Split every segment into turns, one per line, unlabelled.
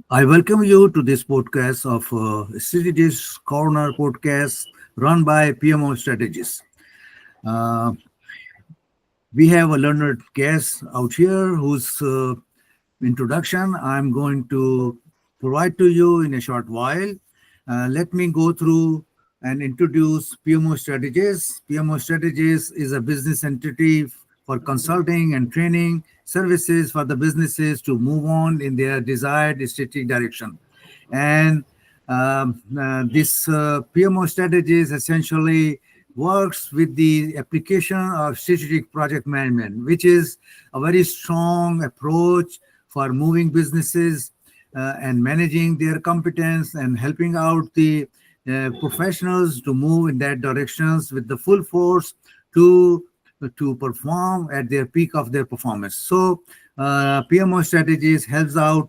I welcome you to this podcast of Strategists Corner podcast run by PMOStrategists. Uh, we have a learned guest out here whose introduction I'm going to provide to you in a short while. Let me go through and introduce PMO Strategists. PMO Strategists is a business entity for consulting and training services for the businesses to move on in their desired strategic direction. And this PMO strategies essentially works with the application of strategic project management, which is a very strong approach for moving businesses and managing their competence and helping out the professionals to move in that directions with the full force to to perform at their peak of their performance. So PMO strategies helps out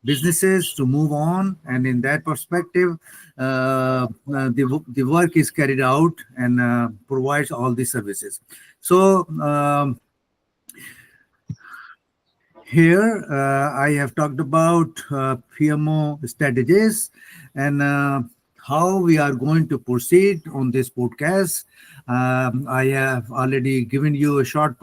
businesses to move on, and in that perspective the work is carried out and provides all the services. So here, I have talked about PMO strategies and how we are going to proceed on this podcast. I have already given you a short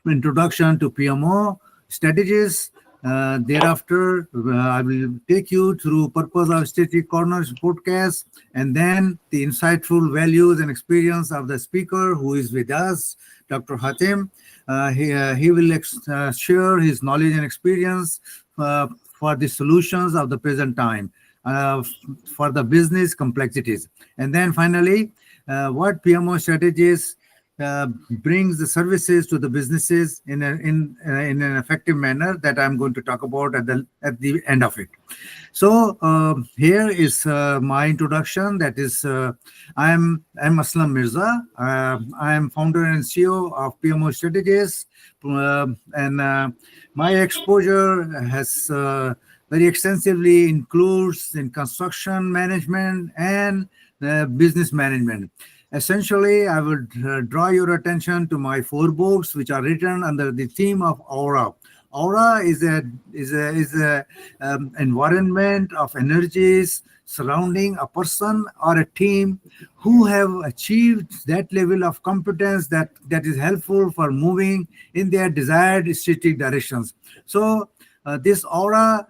introduction to PMO strategies. Thereafter, I will take you through purpose of Strategic Corners podcast and then the insightful values and experience of the speaker who is with us, Dr. Hatem. He will share his knowledge and experience for the solutions of the present time, for the business complexities. And then finally, what PMO strategies brings the services to the businesses in an effective manner that I'm going to talk about at the end of it. So here is my introduction. That is, I'm Aslam Mirza. I am founder and CEO of PMO Strategists, and my exposure has very extensively includes in construction management and business management. Essentially, I would draw your attention to my four books, which are written under the theme of aura. Aura is a environment of energies surrounding a person or a team who have achieved that level of competence that is helpful for moving in their desired strategic directions. So this aura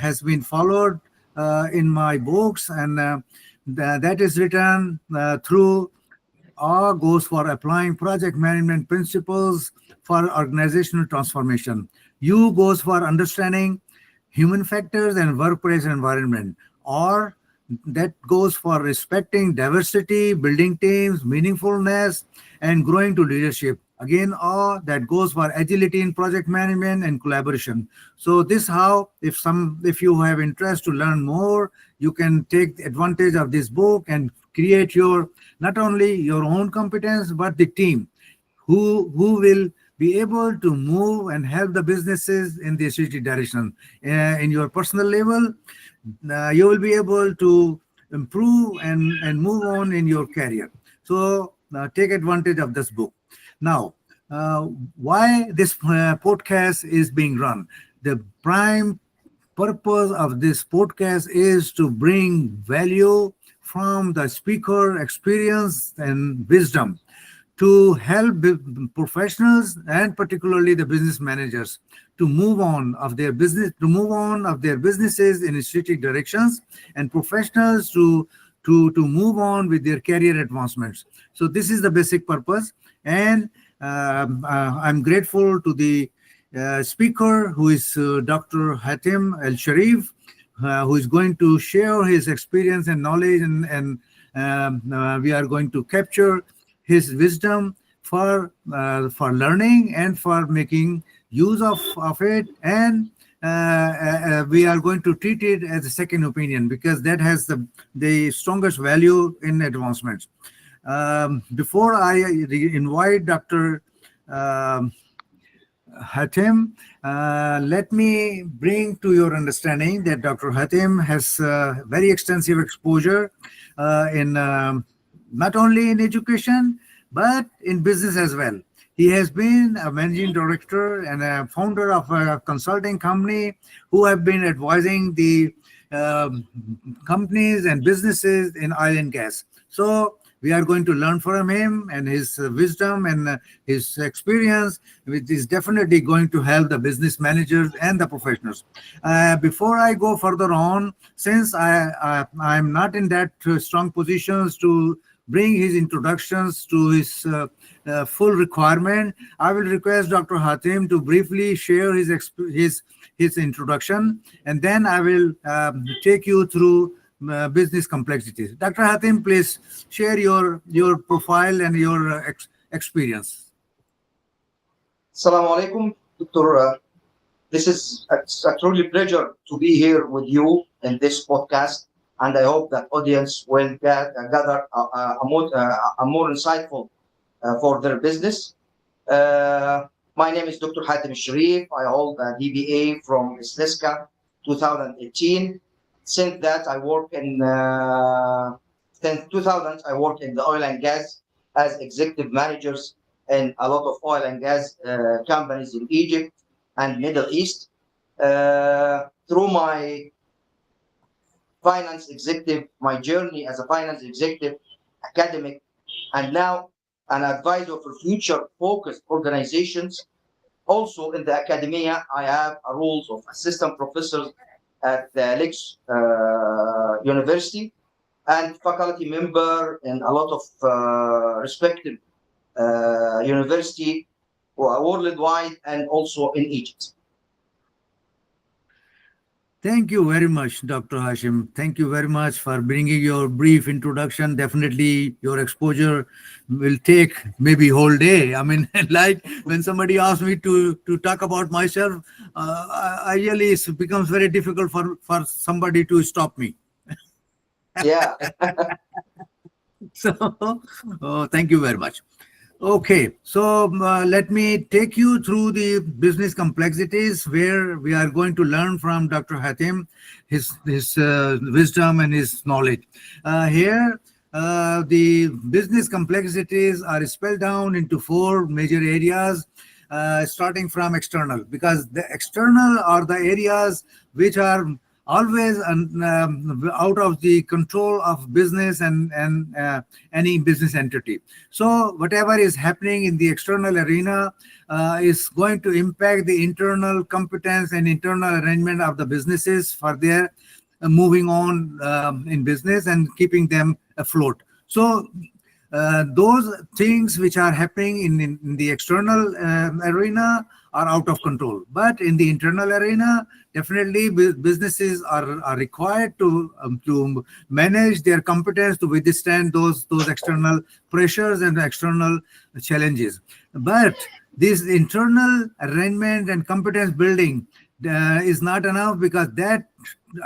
has been followed in my books, and that is written through R goes for applying project management principles for organizational transformation. U goes for understanding human factors and workplace environment. R that goes for respecting diversity, building teams, meaningfulness, and growing to leadership. Again, R that goes for agility in project management and collaboration. So this how, if you have interest to learn more, you can take advantage of this book and create your not only your own competence but the team who will be able to move and help the businesses in the strategic direction. In your personal level, you will be able to improve and move on in your career. So take advantage of this book. Now, why this podcast is being run? The prime purpose of this podcast is to bring value from the speaker experience and wisdom to help professionals and particularly the business managers to move on of their businesses in strategic directions, and professionals to move on with their career advancements. So this is the basic purpose, and I'm grateful to the speaker who is Dr. Hatem Elshreif, who is going to share his experience and knowledge, and we are going to capture his wisdom for learning and for making use of it, and we are going to treat it as a second opinion because that has the strongest value in advancements. Before I invite Dr. Hatem, let me bring to your understanding that Dr. Hatem has very extensive exposure in not only in education but in business as well. He has been a managing director and a founder of a consulting company who have been advising the um, companies and businesses in oil and gas. So we are going to learn from him and his wisdom and his experience, which is definitely going to help the business managers and the professionals. Before I go further on, since I'm not in that strong positions to bring his introductions to his full requirement, I will request Dr. Hatim to briefly share his introduction, and then I will take you through business complexities. Dr. Hatim, please share your profile and your experience.
Assalamu alaikum, Dr. This is a truly pleasure to be here with you in this podcast, and I hope that audience will gather a more insightful for their business. My name is Dr. Hatem Elshreif. I hold a DBA from StrategistsCorner 2018. Since that, I work in since 2000, I work in the oil and gas as executive managers in a lot of oil and gas companies in Egypt and Middle East. Through my finance executive, my journey as a finance executive, academic, and now an advisor for future-focused organizations. Also in the academia, I have a roles of assistant professor at the Lex University and faculty member in a lot of respected university worldwide and also in Egypt.
Thank you very much, Dr. Hashim. Thank you very much for bringing your brief introduction. Definitely, your exposure will take maybe whole day. I mean, like when somebody asks me to talk about myself, I really it becomes very difficult for somebody to stop me.
Yeah.
So, thank you very much. Okay, so let me take you through the business complexities where we are going to learn from Dr. Hatim, his wisdom and his knowledge. Here, the business complexities are spelled down into four major areas, starting from external, because the external are the areas which are always out of the control of business and any business entity. So whatever is happening in the external arena is going to impact the internal competence and internal arrangement of the businesses for their moving on in business and keeping them afloat. So those things which are happening in the external arena are out of control. But in the internal arena, definitely businesses are required to manage their competence to withstand those external pressures and external challenges. But this internal arrangement and competence building is not enough, because that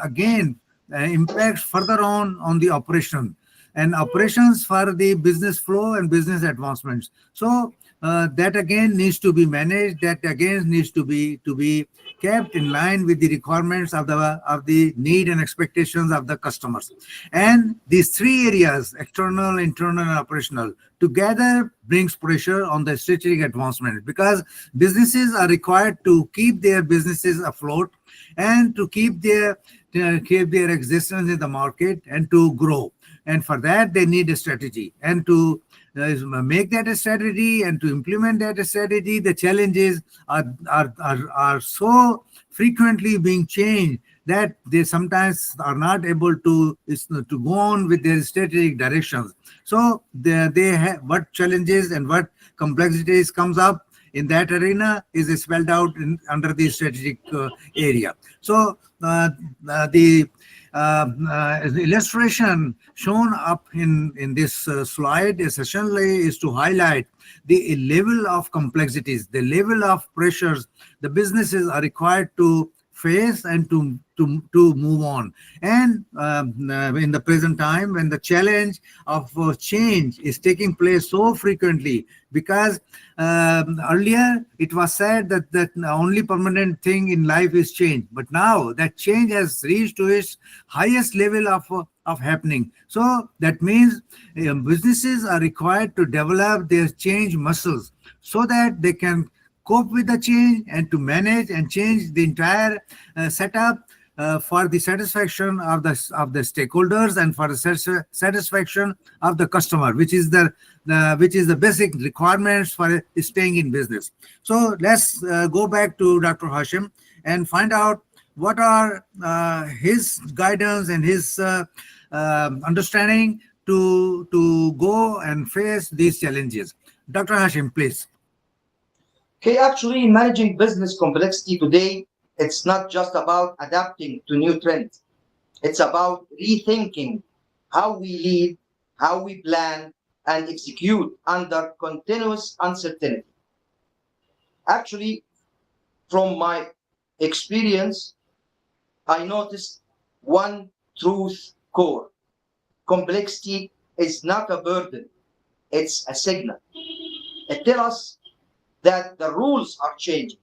again impacts further on the operation and operations for the business flow and business advancements. So that again needs to be managed. That again needs to be kept in line with the requirements of the need and expectations of the customers. And these three areas, external, internal, and operational, together brings pressure on the strategic advancement, because businesses are required to keep their businesses afloat and to keep their existence in the market and to grow. And for that, they need a strategy. And to make that a strategy and to implement that strategy, the challenges are so frequently being changed that they sometimes are not able to go on with their strategic directions. So they have what challenges and what complexities comes up in that arena is spelled out under the strategic area. So the illustration shown up in this slide essentially is to highlight the level of complexities, the level of pressures the businesses are required to face and to to move on. And in the present time, when the challenge of change is taking place so frequently, because earlier it was said that the only permanent thing in life is change, but now that change has reached to its highest level of happening. So that means businesses are required to develop their change muscles so that they can cope with the change and to manage and change the entire setup for the satisfaction of the stakeholders and for the satisfaction of the customer, which is the basic requirements for staying in business. So let's go back to Dr. Hashim and find out what are his guidance and his understanding to go and face these challenges. Dr. Hashim, please.
Okay, actually, managing business complexity today, it's not just about adapting to new trends. It's about rethinking how we lead, how we plan, and execute under continuous uncertainty. Actually, from my experience, I noticed one truth core. Complexity is not a burden, it's a signal. It tells us that the rules are changing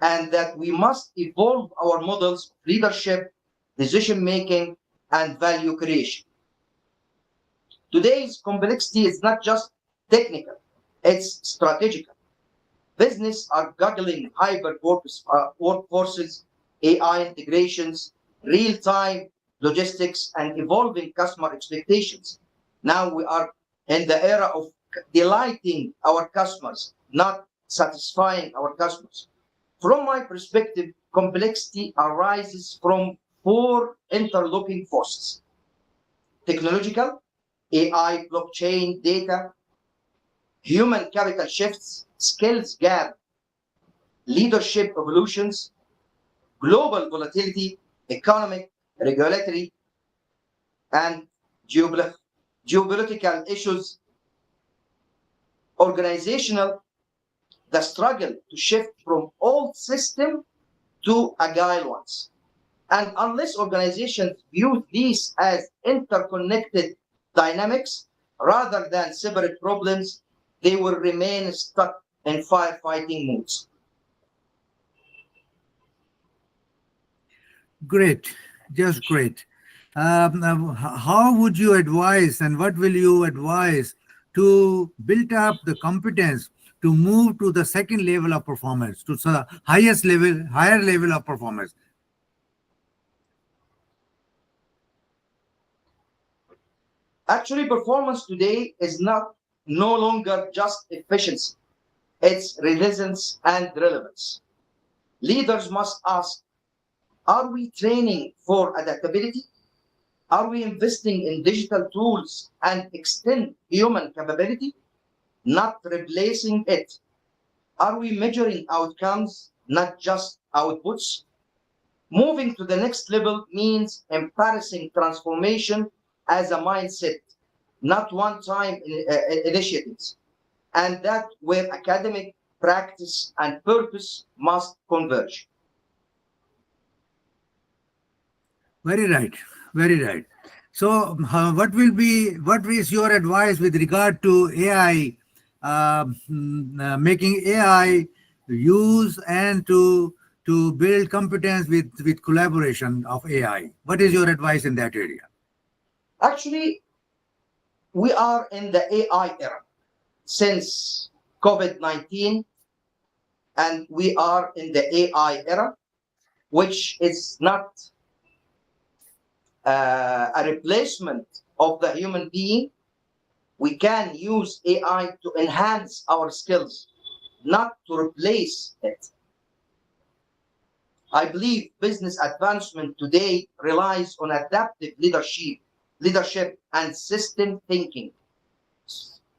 and that we must evolve our models of leadership, decision making, and value creation. Today's complexity is not just technical, it's strategical. Business are juggling hybrid workforces, AI integrations, real-time logistics, and evolving customer expectations. Now we are in the era of delighting our customers, not satisfying our customers. From my perspective, complexity arises from four interlocking forces: technological, AI, blockchain, data; human capital shifts, skills gap, leadership evolutions; global volatility, economic, regulatory, and geopolitical issues; organizational, the struggle to shift from old system to agile ones. And unless organizations view these as interconnected dynamics rather than separate problems, they will remain stuck in firefighting moods.
Great, just great. How would you advise and what will you advise to build up the competence to move to the second level of performance, to the higher level of performance?
Actually, performance today is not no longer just efficiency, it's resilience and relevance. Leaders must ask, are we training for adaptability? Are we investing in digital tools and extend human capability, not replacing it? Are we measuring outcomes, not just outputs? Moving to the next level means embracing transformation as a mindset, not one-time initiatives, and that where academic practice and purpose must converge.
Very right, very right. So, what is your advice with regard to AI, making AI use and to build competence with collaboration of AI? What is your advice in that area?
Actually, we are in the AI era since COVID-19, and we are in the AI era, which is not a replacement of the human being. We can use AI to enhance our skills, not to replace it. I believe business advancement today relies on adaptive leadership and system thinking.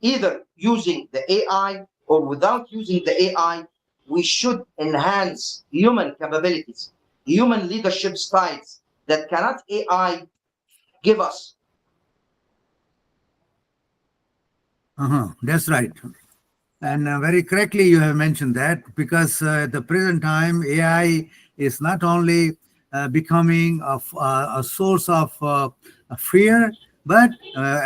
Either using the AI or without using the AI, we should enhance human capabilities, human leadership styles that cannot AI give us.
That's right. And very correctly, you have mentioned that because at the present time, AI is not only becoming a source of fear. But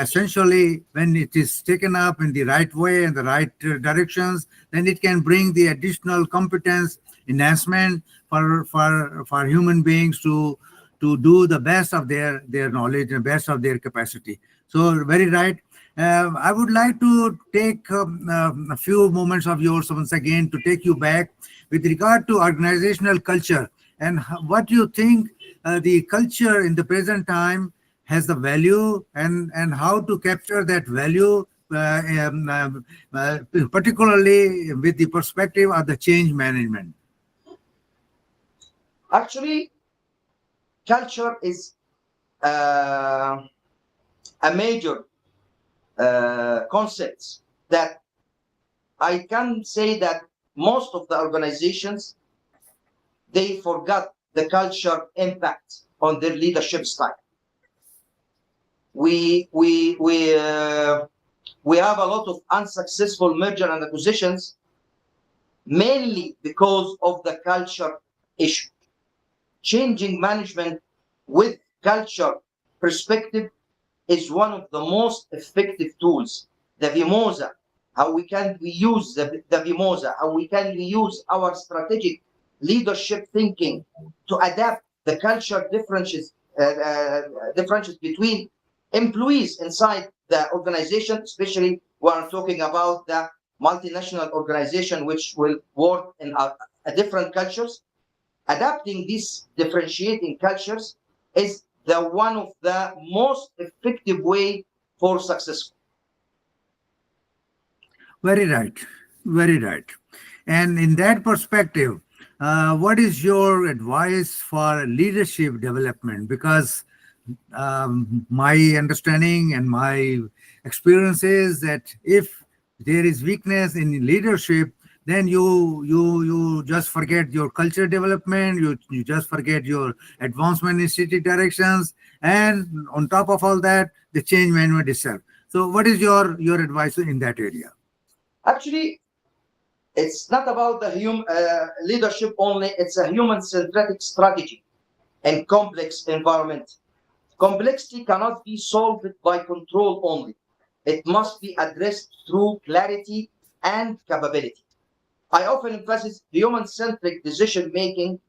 essentially, when it is taken up in the right way and the right directions, then it can bring the additional competence enhancement for human beings to do the best of their knowledge and best of their capacity. So very right. I would like to take a few moments of yours once again to take you back with regard to organizational culture and what you think the culture in the present time has the value and how to capture that value, particularly with the perspective of the change management.
Actually, culture is uh, a major concept that I can say that most of the organizations they forgot the culture impact on their leadership style. We we we uh, we have a lot of unsuccessful merger and acquisitions mainly because of the culture issue. Changing management with culture perspective is one of the most effective tools. The VIMOSA, how we use the VIMOSA, how we use our strategic leadership thinking to adapt the culture differences between employees inside the organization, especially when I'm talking about the multinational organization which will work in a different cultures. Adapting these differentiating cultures is the one of the most effective way for success.
Very right. Very right. And in that perspective, what is your advice for leadership development? Because my understanding and my experience is that if there is weakness in leadership, then you just forget your culture development, you just forget your advancement in city directions, and on top of all that, the change management itself. So what is your advice in that area?
Actually, it's not about the leadership only, it's a human-centric strategy and complex environment. Complexity cannot be solved by control only. It must be addressed through clarity and capability. I often emphasize human-centric decision making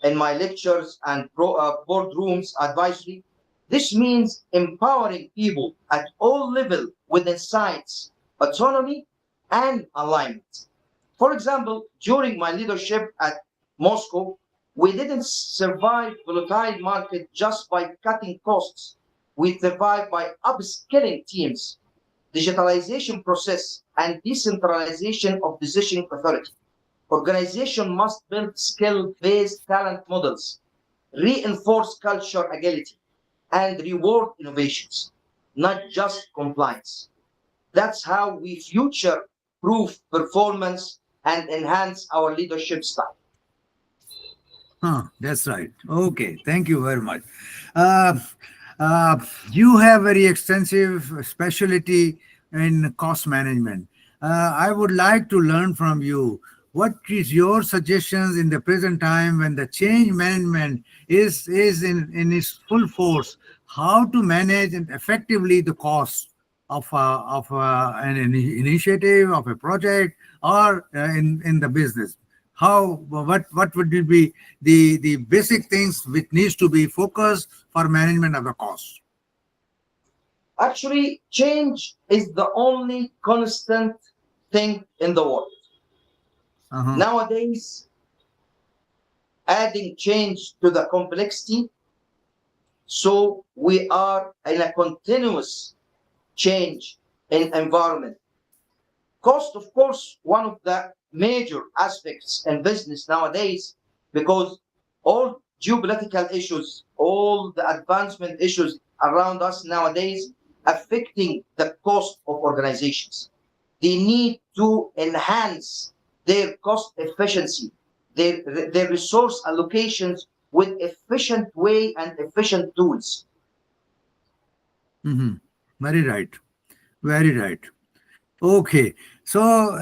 in my lectures and boardrooms advisory. This means empowering people at all levels with insights, autonomy, and alignment. For example, during my leadership at Moscow, we didn't survive volatile market just by cutting costs. We survived by upskilling teams, digitalization process, and decentralization of decision authority. Organization must build skill-based talent models, reinforce culture agility, and reward innovations, not just compliance. That's how we future-proof performance and enhance our leadership style.
That's right. Okay, thank you very much. Uh, uh, you have very extensive specialty in cost management. I would like to learn from you what is your suggestions in the present time when the change management is in its full force, how to manage and effectively the cost of an initiative of a project or in the business. How what would it be the basic things which needs to be focused for management of the cost?
Actually, change is the only constant thing in the world.
Uh-huh.
Nowadays, adding change to the complexity, so we are in a continuous change in environment. Cost, of course, one of the major aspects in business nowadays, because all geopolitical issues, all the advancement issues around us nowadays affecting the cost of organizations. They need to enhance their cost efficiency, their resource allocations with efficient way and efficient tools.
Hmm. Very right. Very right. Okay, so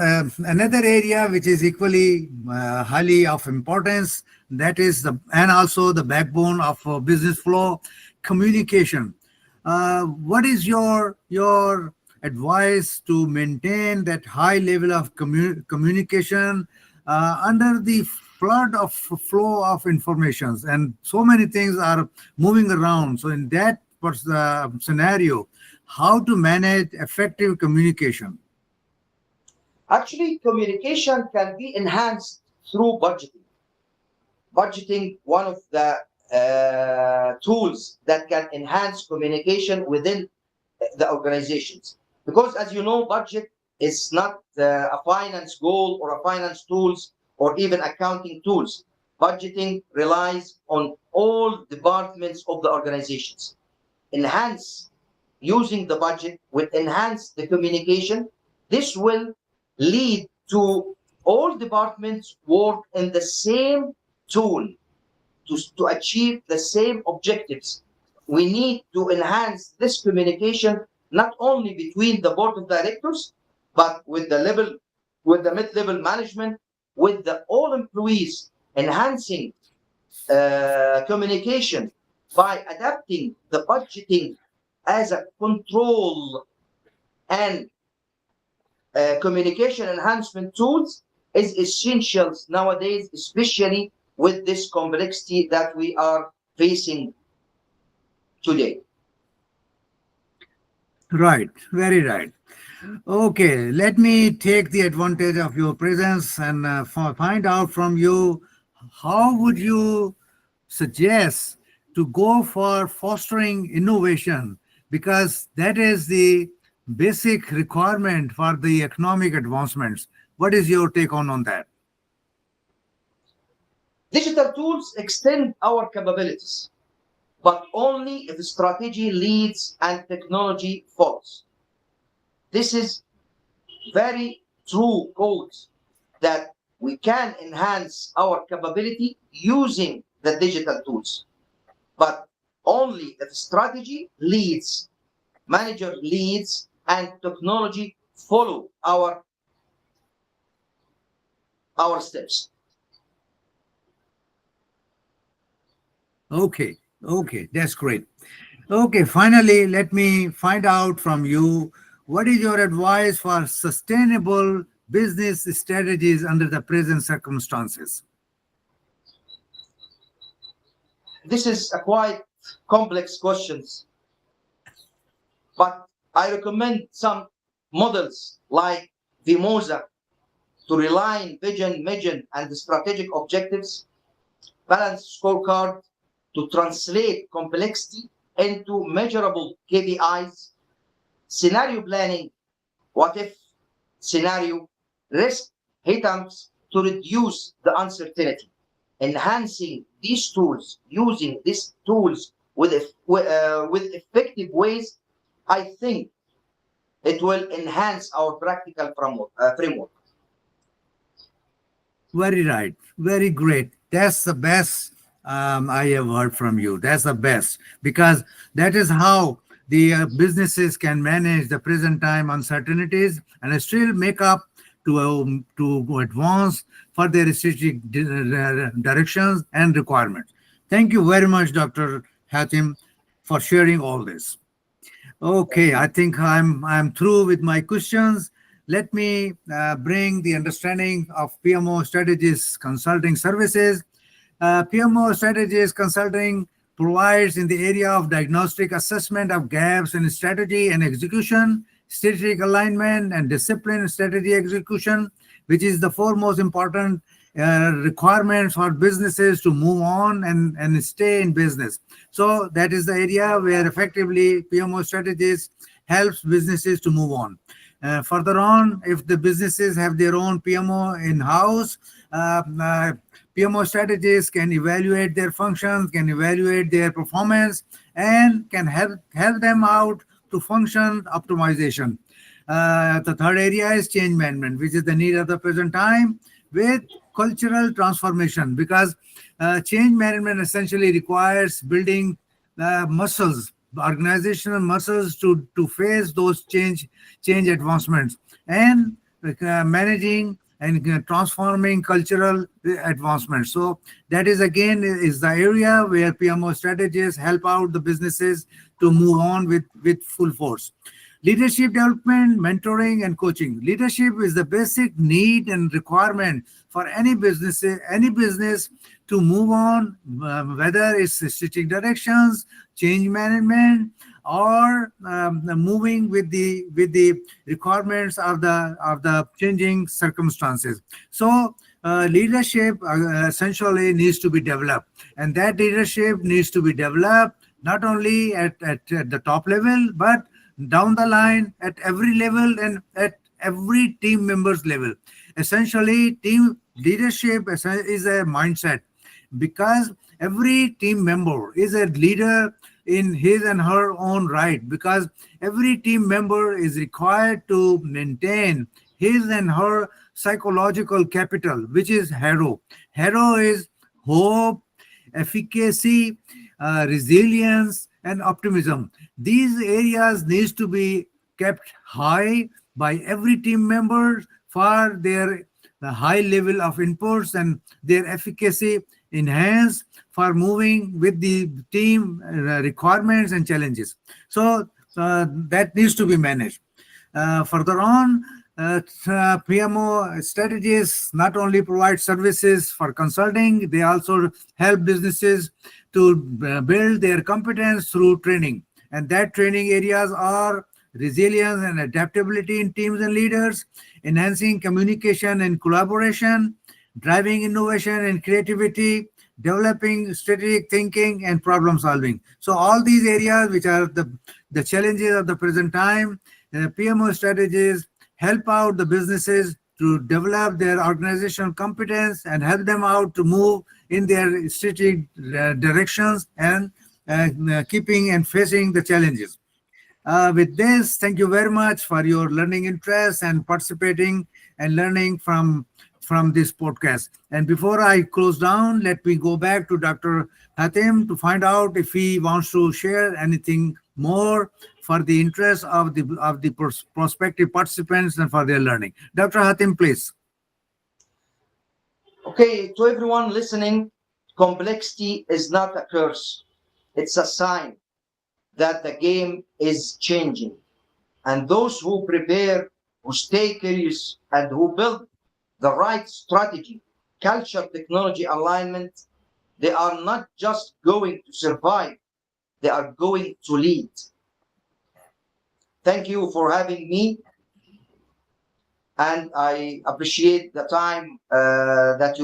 another area which is equally highly of importance, that is the and also the backbone of business flow, communication. What is your advice to maintain that high level of communication under the flood of flow of informations, and so many things are moving around? So in that scenario, how to manage effective communication?
Actually, communication can be enhanced through budgeting. Budgeting, one of the tools that can enhance communication within the organizations. Because as you know, budget is not a finance goal or a finance tools or even accounting tools. Budgeting relies on all departments of the organizations. Enhance using the budget will enhance the communication. This will lead to all departments work in the same tool to achieve the same objectives. We need to enhance this communication not only between the board of directors, but with the mid-level management, with the all employees, enhancing communication by adapting the budgeting as a control and communication enhancement tools is essential nowadays, especially with this complexity that we are facing today.
Right, very right. Okay, let me take the advantage of your presence and find out from you, how would you suggest to go for fostering innovation, because that is the basic requirement for the economic advancements. What is your take on that?
Digital tools extend our capabilities, but only if strategy leads and technology follows. This is very true code that we can enhance our capability using the digital tools, but only if strategy leads, manager leads, and technology follow our steps.
Okay, okay, that's great. Okay, finally, let me find out from you, what is your advice for sustainable business strategies under the present circumstances?
This is a quite complex questions, but I recommend some models like VIMOSA to realign vision, mission, and strategic objectives, balanced scorecard to translate complexity into measurable KPIs, scenario planning, what if scenario, risk items to reduce the uncertainty. Enhancing these tools, using these tools with effective ways, I think it will enhance our practical framework.
Very right. Very great. That's the best I have heard from you. That's the best, because that is how the businesses can manage the present time uncertainties and still make up to advance for their strategic directions and requirements. Thank you very much, Dr. Hatim, for sharing all this. Okay, I think I'm through with my questions. Let me bring the understanding of PMO strategies consulting services. PMO strategies consulting provides in the area of diagnostic assessment of gaps in strategy and execution, strategic alignment, and discipline strategy execution, which is the four most important requirements for businesses to move on and stay in business. So that is the area where effectively PMO strategies helps businesses to move on. Further on, if the businesses have their own PMO in-house, PMO strategies can evaluate their functions, can evaluate their performance, and can help them out to function optimization. The third area is change management, which is the need of the present time with cultural transformation, because change management essentially requires building muscles, organizational muscles to face those change advancements. and managing and transforming cultural advancement. So that is again is the area where PMO strategists help out the businesses to move on with full force. Leadership development, mentoring, and coaching. Leadership is the basic need and requirement for any business to move on, whether it's strategic directions, change management, or moving with the requirements of the changing circumstances. So leadership essentially needs to be developed, and that leadership needs to be developed not only at the top level, but down the line at every level and at every team members level. Essentially, team leadership is a mindset, because every team member is a leader in his and her own right, because every team member is required to maintain his and her psychological capital, which is hero is hope, efficacy, resilience, and optimism. These areas needs to be kept high by every team member for their high level of inputs and their efficacy enhanced for moving with the team requirements and challenges. So that needs to be managed. Further on, PMO strategies not only provide services for consulting, they also help businesses to build their competence through training. And that training areas are resilience and adaptability in teams and leaders, enhancing communication and collaboration, driving innovation and creativity, developing strategic thinking and problem solving. So all these areas, which are the challenges of the present time, PMO strategies help out the businesses to develop their organizational competence and help them out to move in their strategic directions and keeping and facing the challenges. With this, thank you very much for your learning interest and participating and learning from this podcast. And before I close down, let me go back to Dr. Hatem to find out if he wants to share anything more for the interest of the prospective participants and for their learning. Dr. Hatem, please.
Okay, to everyone listening, complexity is not a curse. It's a sign that the game is changing. And those who prepare, who stay curious, and who build the right strategy, culture, technology alignment, they are not just going to survive, they are going to lead. Thank you for having me, and I appreciate the time that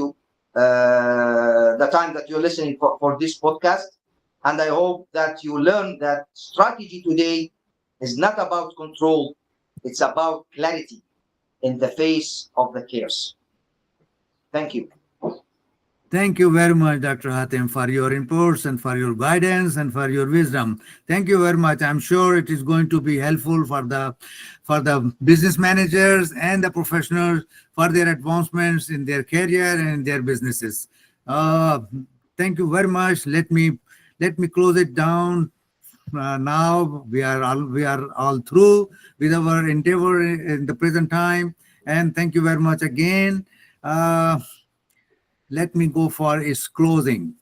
you're listening for this podcast. And I hope that you learn that strategy today is not about control, it's about clarity in the face of the chaos. Thank you.
Thank you very much, Dr. Hatem, for your inputs and for your guidance and for your wisdom. Thank you very much. I'm sure it is going to be helpful for the business managers and the professionals for their advancements in their career and in their businesses. Uh, Thank you very much. Let me close it down. Now we are all through with our endeavor in the present time, and thank you very much again. Let me go for its closing.